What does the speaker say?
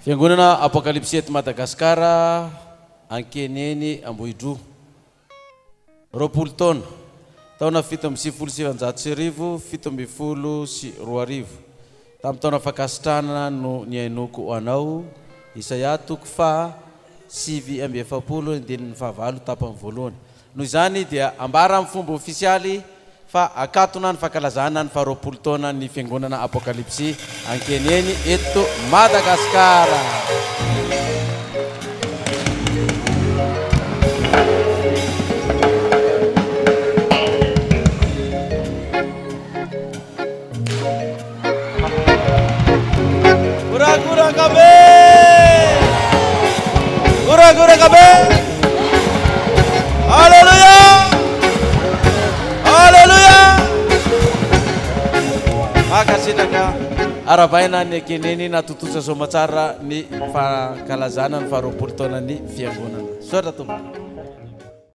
Fiangonana Apokalipsy eto Madagasikara ankeneny Ambohidro 20 taona taona 777 720 tamin'ny taona fakasitrahana no niainoko ho anao Isaia 7:7 tapany voalohany. Noho izany dia ambara amin'ny fomba ofisialy fa akatona ny fankalazana ny 20 taona ny Fiangonana Apokalipsy ankeneny eto Madagasikara. Gura-gura kabeh! Gura-gura kabeh! Haleluya! Haleluya! Makasitraka arabaina ny ankeneny natutusa somatsara ny fankalazana ny 20 taona ny fiangonana. Sotra tompoko.